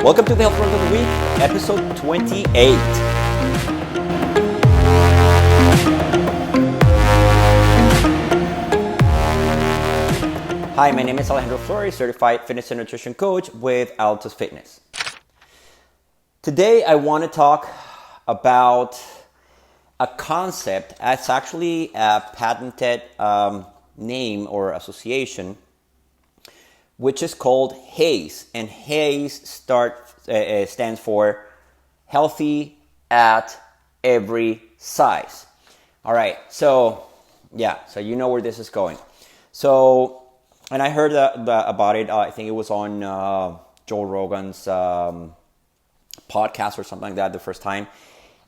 Welcome to the Health Rant of the Week, episode 28. Hi, my name is Alejandro Flores, certified fitness and nutrition coach with Altus Fitness. Today, I want to talk about a concept. It's actually a patented name or association, which is called HAES. And HAES stands for Healthy at Every Size. All right, so you know where this is going. So, and I heard about it, I think it was on Joe Rogan's podcast or something like that the first time.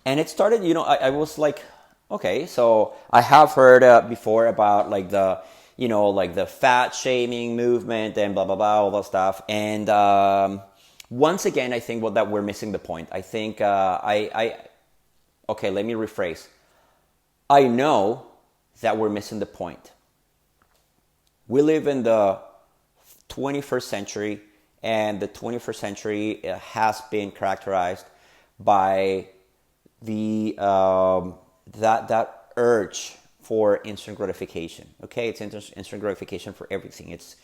And it started, I was like, okay, so I have heard before about like the fat shaming movement and blah, blah, blah, all that stuff. And once again, I think that we're missing the point. I think, okay, let me rephrase. I know that we're missing the point. We live in the 21st century, and the 21st century has been characterized by the that urge for instant gratification. Okay, it's instant gratification for everything. It's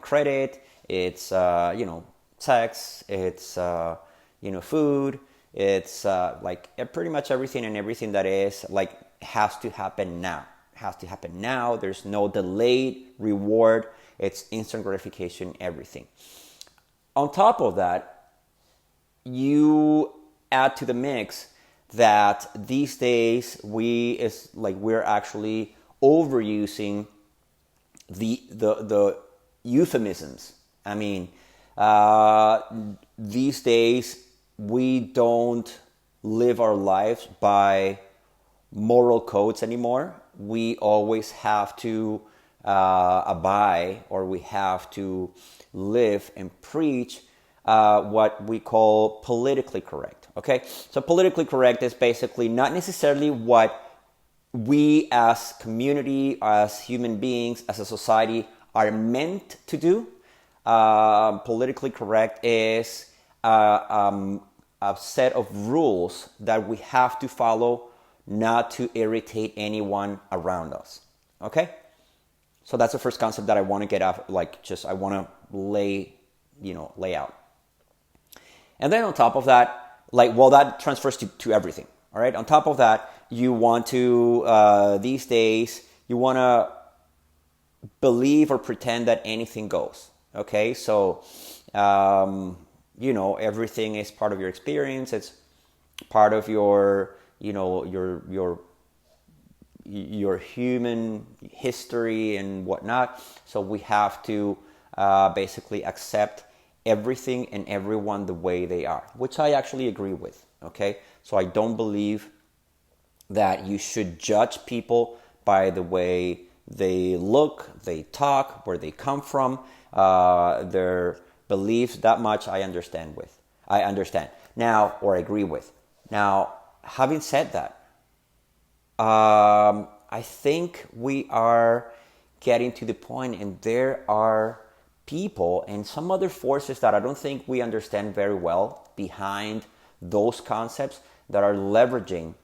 credit. It's sex. It's food. It's like pretty much everything, and everything that is like has to happen now. Has to happen now. There's no delayed reward. It's instant gratification. Everything. On top of that, you add to the mix that these days we're actually overusing the euphemisms. I mean, these days we don't live our lives by moral codes anymore. We always have to abide, or we have to live and preach what we call politically correct. Okay, so politically correct is basically not necessarily what we as community, as human beings, as a society are meant to do. Politically correct is a set of rules that we have to follow not to irritate anyone around us. Okay, so that's the first concept that I want to get off. I want to lay out. And then on top of that, that transfers to everything. All right. On top of that, you want to these days you want to believe or pretend that anything goes. Okay. So everything is part of your experience. It's part of your your human history and whatnot. So we have to basically accept everything and everyone the way they are, which I actually agree with. Okay, so I don't believe that you should judge people by the way they look, they talk, where they come from, their beliefs. That much I understand now, or agree with. Now, having said that, I think we are getting to the point, and there are people and some other forces that I don't think we understand very well behind those concepts that are leveraging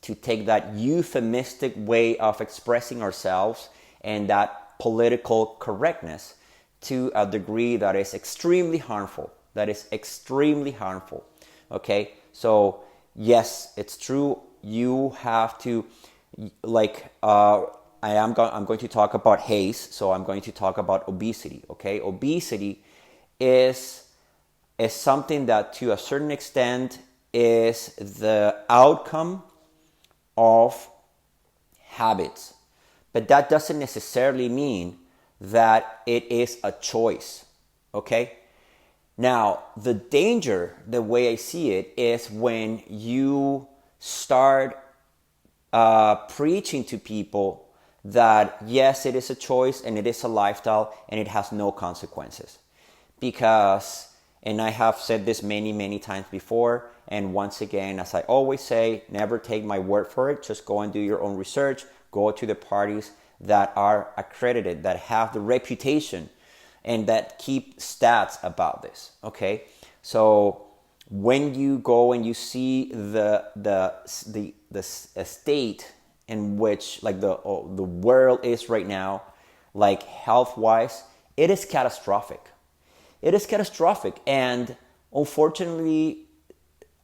to take that euphemistic way of expressing ourselves and that political correctness to a degree that is extremely harmful. Okay, so yes, it's true. You have to I'm going to talk about HAES, so I'm going to talk about obesity. Okay, obesity is something that to a certain extent is the outcome of habits, but that doesn't necessarily mean that it is a choice. Okay, now the danger, the way I see it, is when you start preaching to people that yes, it is a choice and it is a lifestyle and it has no consequences. Because, and I have said this many, many times before, and once again, as I always say, never take my word for it. Just go and do your own research. Go to the parties that are accredited, that have the reputation, and that keep stats about this. Okay, So when you go and you see the state in which like the world is right now, like health wise, it is catastrophic. It is catastrophic, and unfortunately,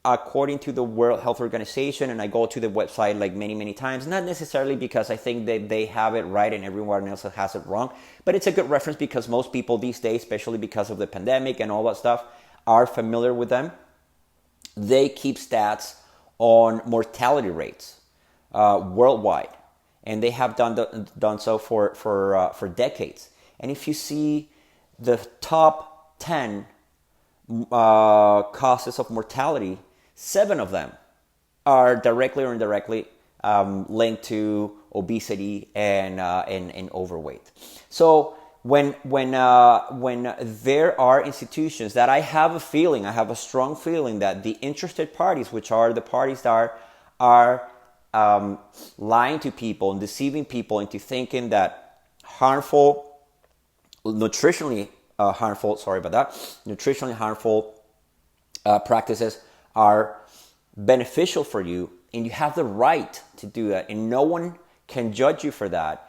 according to the World Health Organization, and I go to the website like many times, not necessarily because I think that they have it right and everyone else has it wrong, but it's a good reference because most people these days, especially because of the pandemic and all that stuff, are familiar with them. They keep stats on mortality rates worldwide, and they have done so for decades. And if you see the top 10 causes of mortality, 7 of them are directly or indirectly linked to obesity and overweight. So when there are institutions that I have a strong feeling that the interested parties, which are the parties that are lying to people and deceiving people into thinking that nutritionally harmful practices are beneficial for you, and you have the right to do that, and no one can judge you for that.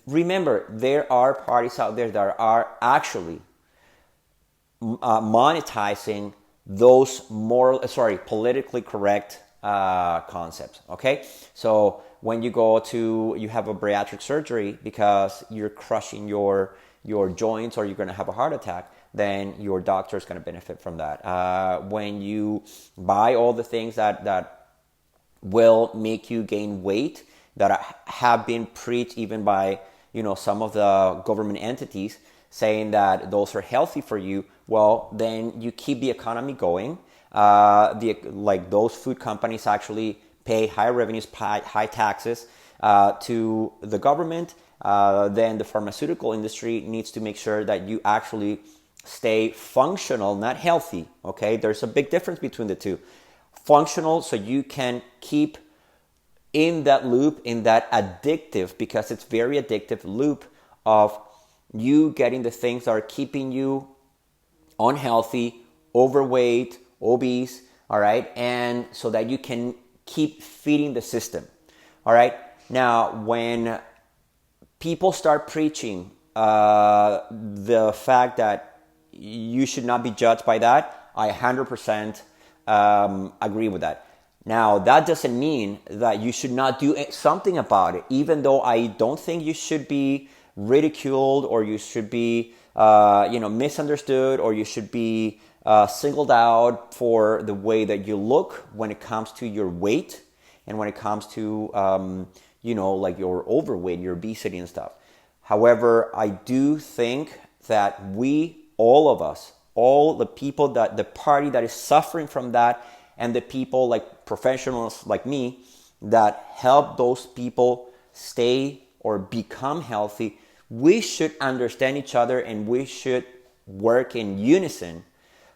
Remember, there are parties out there that are actually monetizing those politically correct concepts. Okay, so when you have a bariatric surgery because you're crushing your joints or you're going to have a heart attack, then your doctor is going to benefit from that. When you buy all the things that will make you gain weight, that have been preached even by some of the government entities, saying that those are healthy for you, well, then you keep the economy going. Those food companies actually pay high revenues, high taxes to the government. Then the pharmaceutical industry needs to make sure that you actually stay functional, not healthy. Okay, there's a big difference between the two. Functional, so you can keep in that loop, in that addictive, because it's very addictive loop of you getting the things that are keeping you unhealthy, overweight, obese, all right, and so that you can keep feeding the system, all right. Now, when people start preaching the fact that you should not be judged by that, I 100% agree with that. Now, that doesn't mean that you should not do something about it, even though I don't think you should be ridiculed or you should be misunderstood or you should be singled out for the way that you look when it comes to your weight and when it comes to your overweight, your obesity and stuff. However, I do think that all of us, all the people, that the party that is suffering from that, and the people like professionals like me that help those people stay or become healthy, we should understand each other and we should work in unison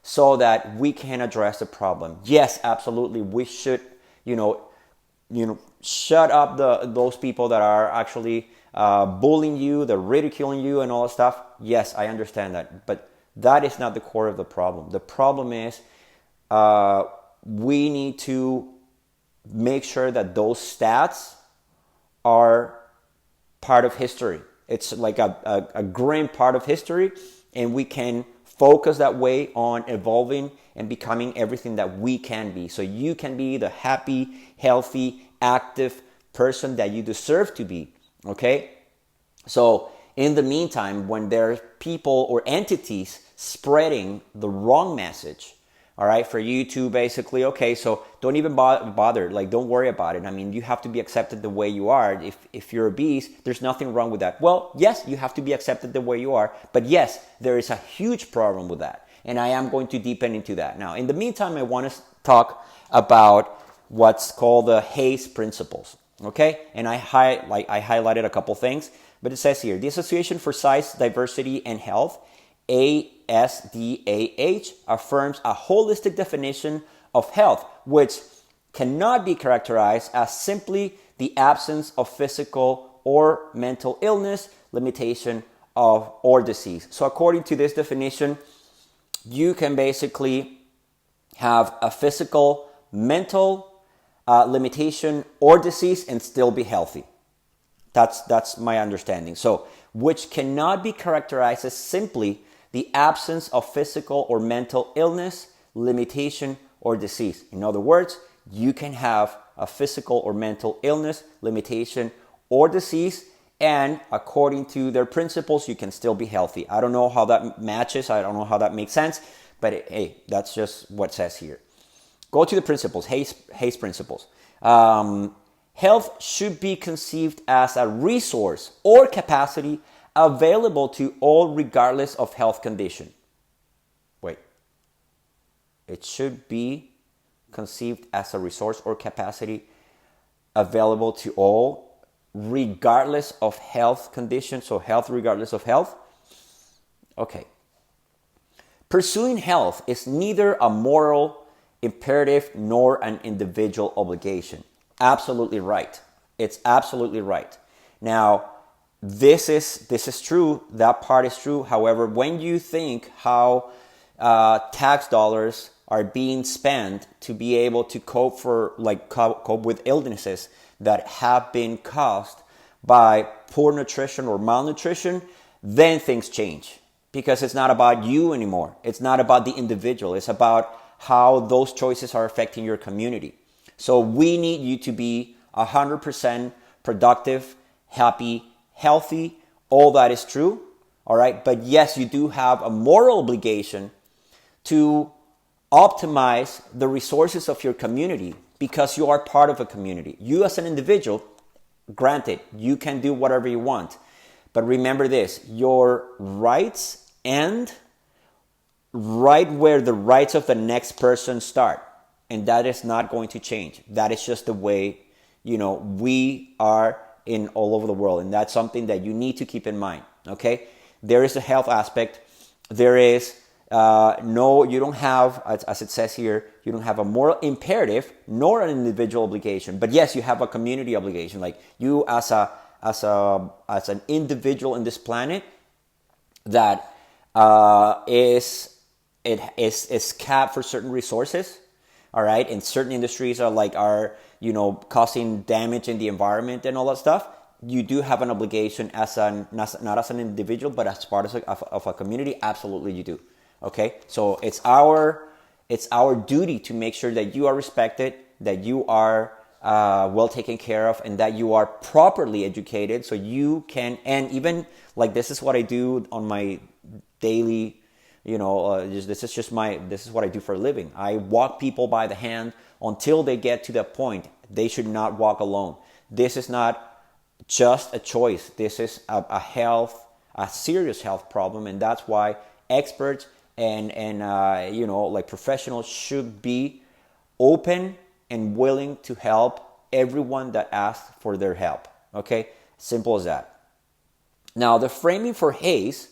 so that we can address the problem. Yes, absolutely, we should, shut up those people that are actually bullying you, they're ridiculing you and all that stuff. Yes, I understand that, but that is not the core of the problem. The problem is we need to make sure that those stats are part of history. It's like a grim part of history, and we can focus that way on evolving and becoming everything that we can be. So you can be the happy, healthy, active person that you deserve to be, okay? So in the meantime, when there are people or entities spreading the wrong message, all right, for you to basically, okay, so don't even bother, like don't worry about it. I mean, you have to be accepted the way you are. If you're obese, there's nothing wrong with that. Well, yes, you have to be accepted the way you are, but yes, there is a huge problem with that. And I am going to deepen into that. Now, in the meantime, I want to talk about what's called the Haze Principles, okay? And I highlighted a couple things, but it says here, the Association for Size, Diversity, and Health, ASDAH, affirms a holistic definition of health, which cannot be characterized as simply the absence of physical or mental illness, limitation or disease. So according to this definition, you can basically have a physical, mental limitation or disease and still be healthy. That's my understanding. So, which cannot be characterized as simply the absence of physical or mental illness, limitation, or disease. In other words, you can have a physical or mental illness, limitation, or disease, and according to their principles, you can still be healthy. I don't know how that matches. I don't know how that makes sense, but hey, that's just what it says here. Go to the principles, Haze Principles. Health should be conceived as a resource or capacity available to all regardless of health condition. Wait. It should be conceived as a resource or capacity available to all regardless of health condition. So health regardless of health. Okay. Pursuing health is neither a moral imperative nor an individual obligation. Absolutely right. It's absolutely right. Now, this is true. That part is true. However, when you think how tax dollars are being spent to be able to cope with illnesses that have been caused by poor nutrition or malnutrition, then things change, because it's not about you anymore. It's not about the individual. It's about how those choices are affecting your community. So we need you to be 100% productive, happy, healthy. All that is true. All right. But yes, you do have a moral obligation to optimize the resources of your community, because you are part of a community. You as an individual, granted, you can do whatever you want. But remember this, your rights end right where the rights of the next person start. And that is not going to change. That is just the way, we are in all over the world. And that's something that you need to keep in mind, okay? There is a health aspect. There is you don't have, as it says here, you don't have a moral imperative nor an individual obligation. But yes, you have a community obligation. Like you as an individual in this planet that is capped for certain resources. All right, and certain industries are causing damage in the environment and all that stuff. You do have an obligation not as an individual, but as part of a community. Absolutely, you do. Okay, so it's our duty to make sure that you are respected, that you are well taken care of, and that you are properly educated, so you can. And even this is what I do on my daily. This is what I do for a living. I walk people by the hand until they get to that point. They should not walk alone. This is not just a choice. This is a serious health problem, and that's why experts and professionals should be open and willing to help everyone that asks for their help. Okay, simple as that. Now, the framing for HAES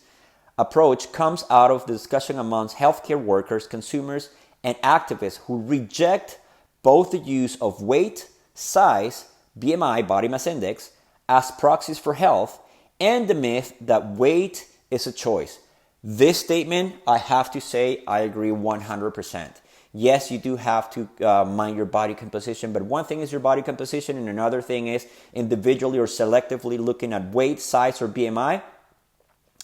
approach comes out of the discussion amongst healthcare workers, consumers, and activists who reject both the use of weight, size, BMI, body mass index, as proxies for health, and the myth that weight is a choice. This statement, I have to say, I agree 100%. Yes, you do have to mind your body composition, but one thing is your body composition, and another thing is individually or selectively looking at weight, size, or BMI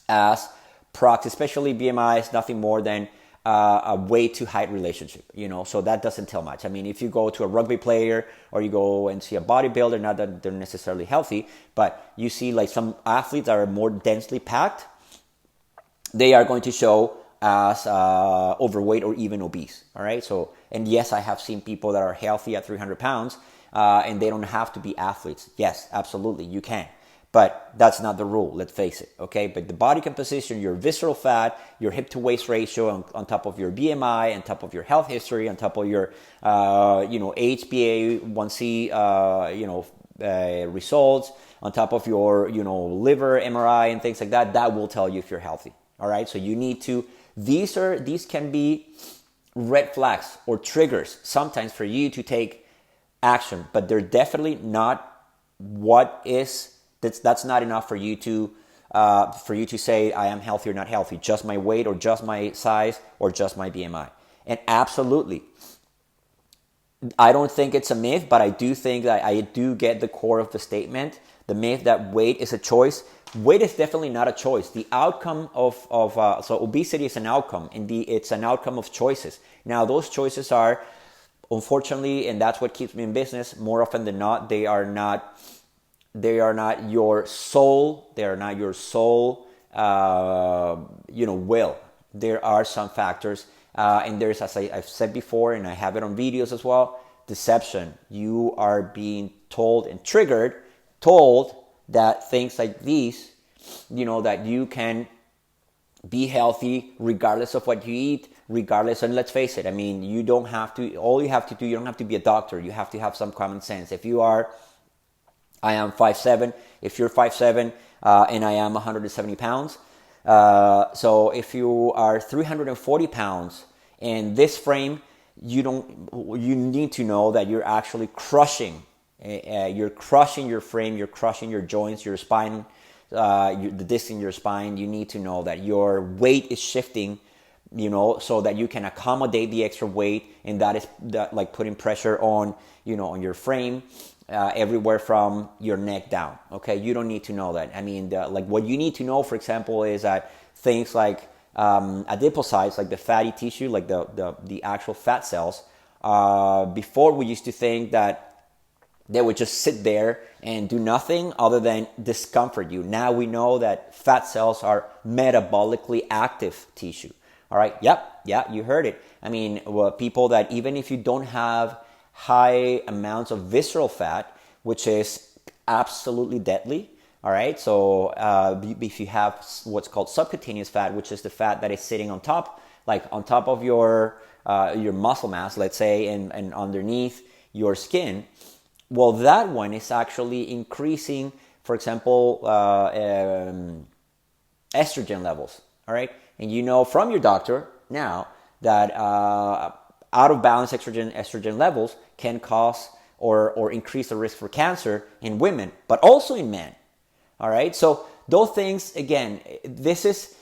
as proxy. Especially BMI is nothing more than a weight to height relationship, so that doesn't tell much. I mean, if you go to a rugby player or you go and see a bodybuilder, not that they're necessarily healthy, but you see some athletes that are more densely packed, they are going to show as overweight or even obese. All right. So, and yes, I have seen people that are healthy at 300 pounds and they don't have to be athletes. Yes, absolutely. You can. But that's not the rule, let's face it, okay? But the body composition, your visceral fat, your hip to waist ratio on top of your BMI, on top of your health history, on top of your, HbA1c, results, on top of your, liver MRI and things like that, that will tell you if you're healthy, all right? So you need to, these can be red flags or triggers sometimes for you to take action, but they're definitely not that's not enough for you to say I am healthy or not healthy, just my weight or just my size or just my BMI. And absolutely, I don't think it's a myth, but I do think that I do get the core of the statement. The myth that weight is a choice. Weight is definitely not a choice. The outcome so obesity is an outcome, and it's an outcome of choices. Now, those choices are, unfortunately, and that's what keeps me in business, more often than not, they are not your sole. They are not your sole, will. There are some factors, and there's, as I've said before, and I have it on videos as well, deception. You are being told and told that things like these, that you can be healthy regardless of what you eat, regardless. And let's face it, I mean, you don't have to be a doctor. You have to have some common sense. I am 5'7". If you're 5'7", and I am 170 pounds, so if you are 340 pounds in this frame, you need to know that you're actually crushing. You're crushing your frame. You're crushing your joints, your spine, the disc in your spine. You need to know that your weight is shifting, so that you can accommodate the extra weight, and that is like putting pressure on, on your frame. Everywhere from your neck down. Okay, you don't need to know that. I mean, what you need to know, for example, is that things like adipocytes, like the fatty tissue, like the actual fat cells. Before, we used to think that they would just sit there and do nothing other than discomfort you. Now we know that fat cells are metabolically active tissue. All right. Yep. Yeah, you heard it. I mean, people that even if you don't have high amounts of visceral fat, which is absolutely deadly. All right. So if you have what's called subcutaneous fat, which is the fat that is sitting on top of your muscle mass, let's say, and underneath your skin, well, that one is actually increasing, for example, estrogen levels. All right. And from your doctor now that out of balance estrogen levels can cause or increase the risk for cancer in women, but also in men. All right. So those things, again, this is,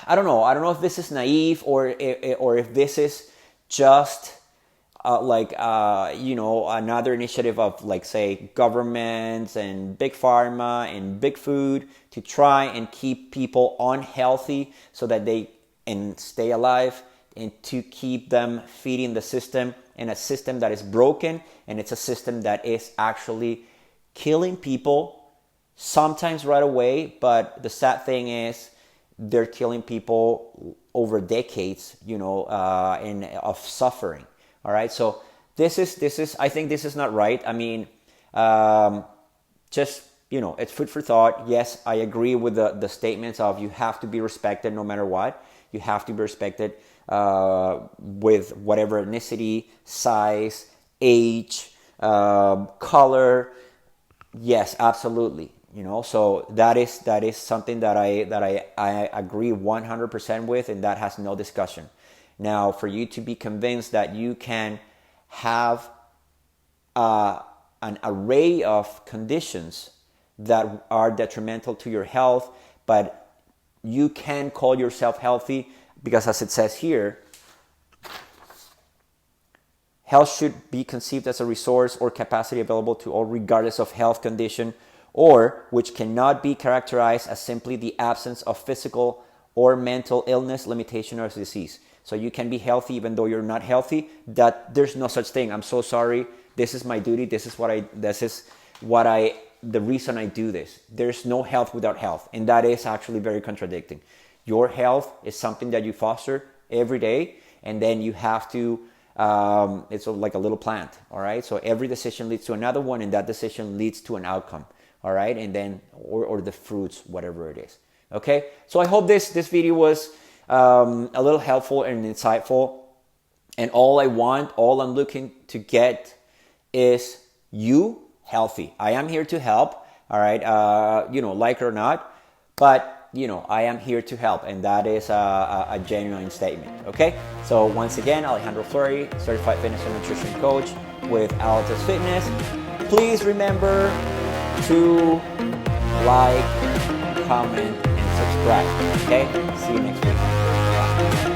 I don't know if this is naive or if this is just another initiative of, like, say, governments and big pharma and big food to try and keep people unhealthy so that they and stay alive, and to keep them feeding the system, and a system that is broken, and it's a system that is actually killing people sometimes right away. But the sad thing is they're killing people over decades, of suffering. All right. So this is, I think this is not right. I mean, it's food for thought. Yes, I agree with the statements of you have to be respected no matter what. You have to be respected with whatever ethnicity, size, age, color. Yes, absolutely. So that is something that I agree 100% with, and that has no discussion. Now, for you to be convinced that you can have an array of conditions that are detrimental to your health, but you can call yourself healthy, because as it says here, health should be conceived as a resource or capacity available to all regardless of health condition, or which cannot be characterized as simply the absence of physical or mental illness, limitation, or disease. So you can be healthy even though you're not healthy. That there's no such thing. I'm so sorry. This is my duty. This is the reason I do this. There's no health without health. And that is actually very contradicting. Your health is something that you foster every day. And then you have to, it's like a little plant. All right. So every decision leads to another one, and that decision leads to an outcome. All right. And then, or the fruits, whatever it is. Okay. So I hope this video was a little helpful and insightful. And all I'm looking to get is you healthy. I am here to help. All right. Like it or not, but I am here to help. And that is a genuine statement. Okay. So once again, Alejandro Fleury, certified fitness and nutrition coach with Altus Fitness. Please remember to like, comment, and subscribe. Okay. See you next week. Bye.